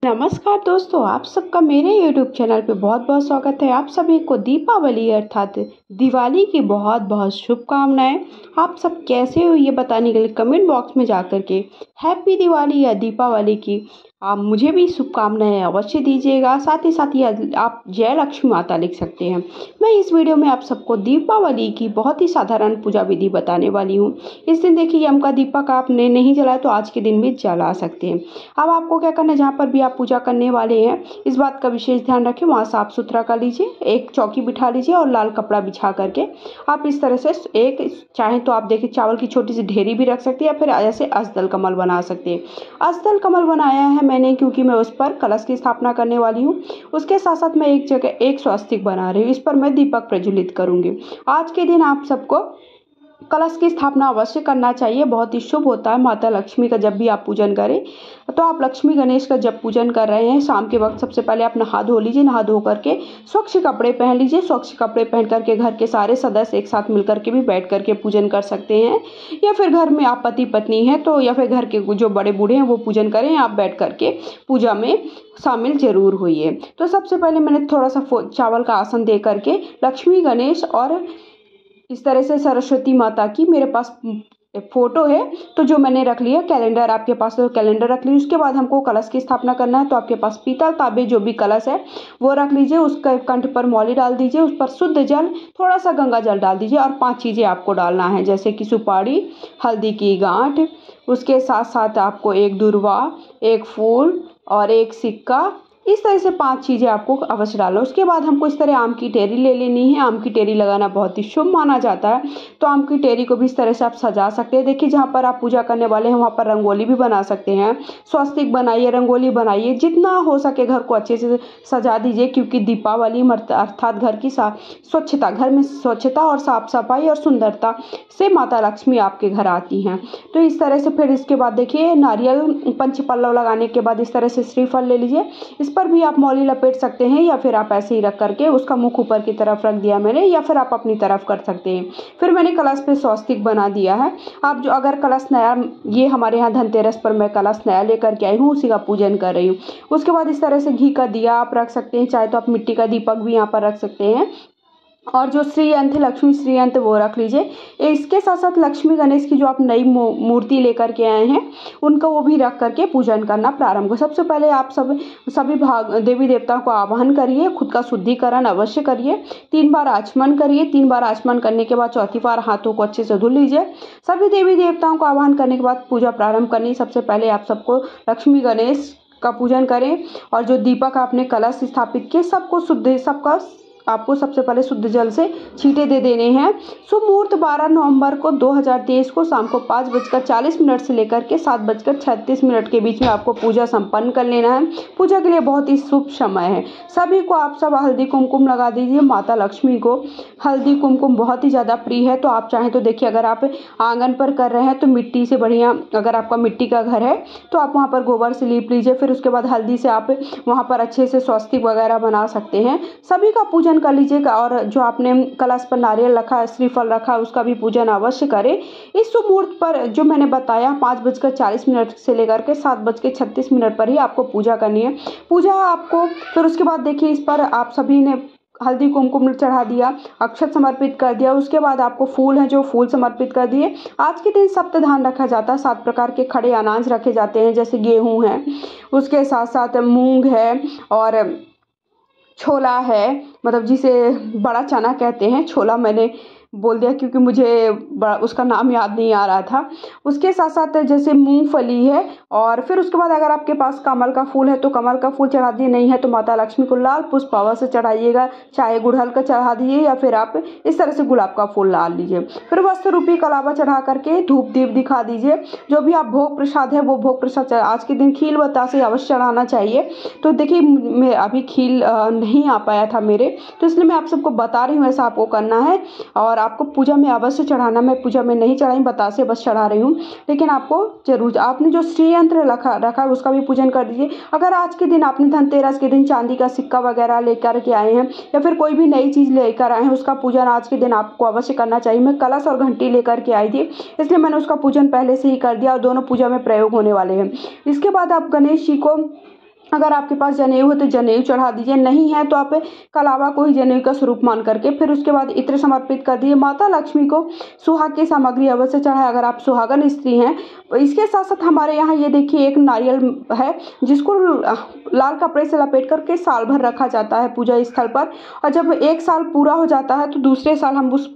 नमस्कार दोस्तों, आप सबका मेरे YouTube चैनल पे बहुत बहुत स्वागत है। आप सभी को दीपावली अर्थात दिवाली की बहुत बहुत शुभकामनाएं। आप सब कैसे हो ये बताने के लिए कमेंट बॉक्स में जाकर के हैप्पी दिवाली या दीपावली की आप मुझे भी शुभकामनाएं अवश्य दीजिएगा। साथ ही आप जय लक्ष्मी माता लिख सकते हैं। मैं इस वीडियो में आप सबको दीपावली की बहुत ही साधारण पूजा विधि बताने वाली हूँ। इस दिन देखिए, यम का दीपक आपने नहीं जलाया तो आज के दिन भी जला सकते हैं। अब आपको क्या करना है, जहाँ पर भी आप पूजा करने वाले हैं इस बात का विशेष ध्यान रखें, वहाँ साफ सुथरा कर लीजिए, एक चौकी बिठा लीजिए और लाल कपड़ा बिछा करके आप इस तरह से चाहें तो आप देखिए चावल की छोटी सी ढेरी भी रख सकते हैं या फिर ऐसे अष्टदल कमल बना सकते हैं। अष्टदल कमल बनाया है मैंने क्योंकि मैं उस पर कलश की स्थापना करने वाली हूँ। उसके साथ साथ मैं एक जगह एक स्वस्तिक बना रही हूँ, इस पर मैं दीपक प्रज्वलित करूंगी। आज के दिन आप सबको कलश की स्थापना अवश्य करना चाहिए, बहुत ही शुभ होता है। माता लक्ष्मी का जब भी आप पूजन करें तो आप लक्ष्मी गणेश का जब पूजन कर रहे हैं शाम के वक्त सबसे पहले आप नहा धो लीजिए। नहा धो करके स्वच्छ कपड़े पहन लीजिए। स्वच्छ कपड़े पहन करके घर के सारे सदस्य एक साथ मिलकर के भी बैठ करके पूजन कर सकते हैं, या फिर घर में आप पति पत्नी हैं तो या फिर घर के जो बड़े बूढ़े हैं वो पूजन करें। आप बैठ करके पूजा में शामिल जरूर होइए। तो सबसे पहले मैंने थोड़ा सा चावल का आसन दे करके लक्ष्मी गणेश और इस तरह से सरस्वती माता की मेरे पास फोटो है तो जो मैंने रख लिया। कैलेंडर आपके पास तो कैलेंडर रख लीजिए। उसके बाद हमको कलश की स्थापना करना है तो आपके पास पीतल तांबे जो भी कलश है वो रख लीजिए। उसका कंठ पर मौली डाल दीजिए, उस पर शुद्ध जल थोड़ा सा गंगा जल डाल दीजिए और 5 चीज़ें आपको डालना है, जैसे कि सुपारी, हल्दी की गांठ, उसके साथ साथ आपको एक दुर्वा, एक फूल और एक सिक्का। इस तरह से 5 चीज़ें आपको अवश्य डालो। उसके बाद हमको इस तरह आम की टेरी ले लेनी है। आम की टेरी लगाना बहुत ही शुभ माना जाता है, तो आम की टेरी को भी इस तरह से आप सजा सकते हैं। देखिए, जहाँ पर आप पूजा करने वाले हैं वहाँ पर रंगोली भी बना सकते हैं। स्वस्तिक बनाइए, रंगोली बनाइए, जितना हो सके घर को अच्छे से सजा दीजिए, क्योंकि दीपावली अर्थात घर की स्वच्छता, घर में स्वच्छता और साफ सफाई और सुंदरता से माता लक्ष्मी आपके घर आती हैं। तो इस तरह से फिर इसके बाद देखिए, नारियल पंच पल्लव लगाने के बाद इस तरह से श्रीफल ले लीजिए। इस पर भी आप मौली लपेट सकते हैं या फिर आप ऐसे ही रख करके उसका मुख ऊपर की तरफ रख दिया मैंने, या फिर आप अपनी तरफ कर सकते हैं। फिर मैंने कलश पे स्वस्तिक बना दिया है। आप जो अगर कलश नया, ये हमारे यहाँ धनतेरस पर मैं कलश नया लेकर के आई हूँ, उसी का पूजन कर रही हूँ। उसके बाद इस तरह से घी का दिया आप रख सकते हैं, चाहे तो आप मिट्टी का दीपक भी यहाँ पर रख सकते हैं। और जो श्रीयंत्र, लक्ष्मी श्रीयंत्र वो रख लीजिए। इसके साथ साथ लक्ष्मी गणेश की जो आप नई मूर्ति लेकर के आए हैं उनका वो भी रख करके पूजन करना प्रारंभ करें। सबसे पहले आप सभी देवी देवताओं को आवाहन करिए, खुद का शुद्धिकरण अवश्य करिए, 3 बार आचमन करिए। 3 बार आचमन करने के बाद चौथी बार हाथों को अच्छे से धुल लीजिए। सभी देवी देवताओं को आवाहन करने के बाद पूजा प्रारंभ करनी। सबसे पहले आप सबको लक्ष्मी गणेश का पूजन करें और जो दीपक आपने कलश स्थापित किए सबका आपको सबसे पहले शुद्ध जल से छींटे दे देने हैं। शुभ मुहूर्त 12 नवंबर को 2023 को शाम को 5:40 से लेकर के 7:36 के बीच में आपको पूजा संपन्न कर लेना है। पूजा के लिए बहुत ही शुभ समय है। सभी को आप सब हल्दी कुमकुम लगा दीजिए। माता लक्ष्मी को हल्दी कुमकुम बहुत ही ज़्यादा प्रिय है, तो आप चाहें तो देखिए, अगर आप आंगन पर कर रहे हैं तो मिट्टी से बढ़िया, अगर आपका मिट्टी का घर है तो आप वहाँ पर गोबर से लीप लीजिए। फिर उसके बाद हल्दी से आप वहाँ पर अच्छे से स्वस्तिक वगैरह बना सकते हैं। सभी का पूजन कर लीजिएगा और जो आपने कलश पर नारियल रखा है, श्रीफल रखा है, उसका भी पूजन अवश्य करें। इस शुभ मुहूर्त पर जो मैंने बताया 5:40 से लेकर के 7:36 पर ही आपको पूजा करनी है। पूजा आपको फिर उसके बाद देखिए, इस पर आप सभी ने हल्दी कुमकुम चढ़ा दिया, अक्षत समर्पित कर दिया। उसके बाद आपको फूल है जो फूल समर्पित कर दिए। आज के दिन सप्तधान रखा जाता है, 7 प्रकार के खड़े अनाज रखे जाते हैं, जैसे गेहूं है, उसके साथ साथ मूंग है और छोला है, मतलब जिसे बड़ा चना कहते हैं। छोला मैंने बोल दिया क्योंकि मुझे उसका नाम याद नहीं आ रहा था। उसके साथ साथ जैसे मूंगफली है, और फिर उसके बाद अगर आपके पास कमल का फूल है तो कमल का फूल चढ़ा दिए, नहीं है तो माता लक्ष्मी को लाल पुष्प अवश्य चढ़ाइएगा, चाहे गुड़हल का चढ़ा दीजिए या फिर आप इस तरह से गुलाब का फूल डाल लीजिए। फिर वस्त्र रूपी कलावा चढ़ा करके धूप दीप दिखा दीजिए। जो भी आप भोग प्रसाद है वो भोग प्रसाद आज के दिन खील बतासे अवश्य चढ़ाना चाहिए। तो देखिए, मैं अभी खील नहीं आ पाया था मेरे, तो इसलिए मैं आप सबको बता रही हूँ ऐसा आपको करना है। और आपको पूजा में अवश्य चढ़ाना, मैं पूजा में नहीं चढ़ाई, बतासे बस चढ़ा रही हूँ, लेकिन आपको जरूर आपने जो श्रीयंत्र रखा है उसका भी पूजन कर दीजिए। अगर आज के दिन आपने धनतेरस के दिन चांदी का सिक्का वगैरह लेकर के आए हैं या फिर कोई भी नई चीज़ लेकर आए हैं, उसका पूजन आज के दिन आपको अवश्य करना चाहिए। मैं कलश और घंटी लेकर के आई थी, इसलिए मैंने उसका पूजन पहले से ही कर दिया और दोनों पूजा में प्रयोग होने वाले हैं। इसके बाद आप गणेश जी को अगर आपके पास जनेऊ है तो जनेऊ चढ़ा दीजिए, नहीं है तो आप कलावा को ही जनेऊ का स्वरूप मान करके फिर उसके बाद इत्र समर्पित कर दीजिए। माता लक्ष्मी को सुहाग की सामग्री अवश्य चढ़ाए अगर आप सुहागन स्त्री हैं। इसके साथ साथ हमारे यहाँ ये देखिए एक नारियल है जिसको लाल कपड़े से लपेट करके साल भर रखा जाता है पूजा स्थल पर, और जब 1 साल पूरा हो जाता है तो दूसरे साल हम उसको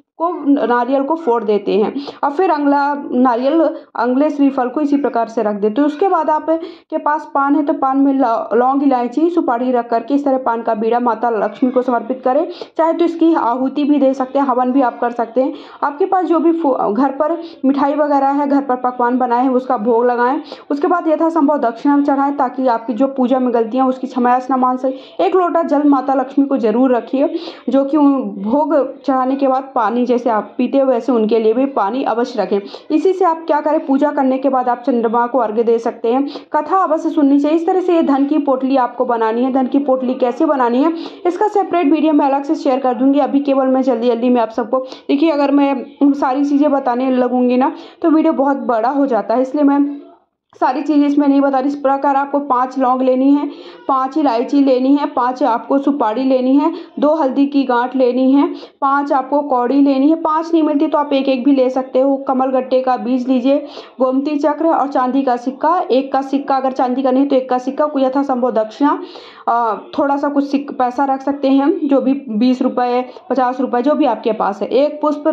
नारियल को फोड़ देते हैं और फिर अगले श्रीफल को इसी प्रकार से रख देते हैं। उसके बाद आप के पास पान है तो पान में लौंग इलायची सुपारी रख करके इस तरह पान का बीड़ा माता लक्ष्मी को समर्पित करें। चाहे तो इसकी आहुति भी दे सकते हैं, हवन भी आप कर सकते हैं। आपके पास जो भी घर पर मिठाई वगैरह है, घर पर पकवान बनाए हैं उसका भोग लगाएं। उसके बाद यथासंभव दक्षिणा चढ़ाएं ताकि आपकी जो पूजा में गलतियां उसकी क्षमायाचना मान सके। 1 लोटा जल माता लक्ष्मी को जरूर रखिए, जो कि भोग चढ़ाने के बाद पानी जैसे आप पीते हो वैसे उनके लिए भी पानी अवश्य रखें। इसी से आप क्या करें, पूजा करने के बाद आप चंद्रमा को अर्घ्य दे सकते हैं। कथा अवश्य सुननी चाहिए। इस तरह से ये धन की पोटली आपको बनानी है। धन की पोटली कैसे बनानी है इसका सेपरेट वीडियो मैं अलग से शेयर कर दूंगी। अभी केवल मैं जल्दी में आप सबको देखिए, अगर मैं सारी चीज़ें बताने लगूंगी ना तो वीडियो बहुत बड़ा हो जाता है, इसलिए मैं सारी चीज़ इसमें नहीं बता रही। इस प्रकार आपको 5 लौंग लेनी है, 5 इलायची लेनी है, 5 आपको सुपारी लेनी है, 2 हल्दी की गांठ लेनी है, 5 आपको कौड़ी लेनी है। 5 नहीं मिलती तो आप एक भी ले सकते हो। कमल गट्टे का बीज लीजिए, गोमती चक्र और चांदी का सिक्का। 1 का सिक्का, अगर चांदी का नहीं तो 1 का सिक्का को यथासंभव दक्षिणा, थोड़ा सा कुछ पैसा रख सकते हैं हम, जो भी 20 रुपये 50 रुपये जो भी आपके पास है। 1 पुष्प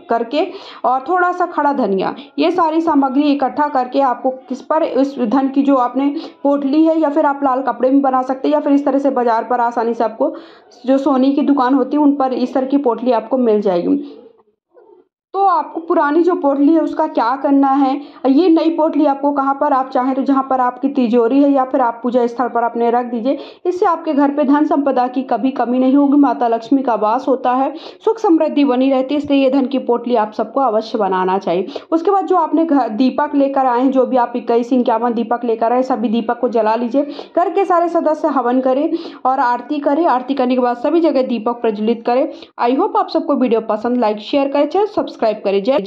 करके और थोड़ा सा खड़ा धनिया, ये सारी सामग्री इकट्ठा करके आपको किस पर इस धन की जो आपने पोटली है, या फिर आप लाल कपड़े में बना सकते हैं, या फिर इस तरह से बाजार पर आसानी से आपको जो सोने की दुकान होती है उन पर इस तरह की पोटली आपको मिल जाएगी। तो आपको पुरानी जो पोटली है उसका क्या करना है, ये नई पोटली आपको कहाँ पर आप चाहें तो जहाँ पर आपकी तिजोरी है या फिर आप पूजा स्थल पर अपने रख दीजिए। इससे आपके घर पे धन संपदा की कभी कमी नहीं होगी, माता लक्ष्मी का वास होता है, सुख समृद्धि बनी रहती है। इसलिए ये धन की पोटली आप सबको अवश्य बनाना चाहिए। उसके बाद जो आपने दीपक लेकर आए हैं, जो भी आप 21 51 दीपक लेकर आए, सभी दीपक को जला लीजिए। घर के सारे सदस्य हवन करें और आरती करें। आरती करने के बाद सभी जगह दीपक प्रज्वलित करें। आई होप आप सबको वीडियो पसंद, लाइक शेयर करें, चैनल सब्सक्राइब करें। जय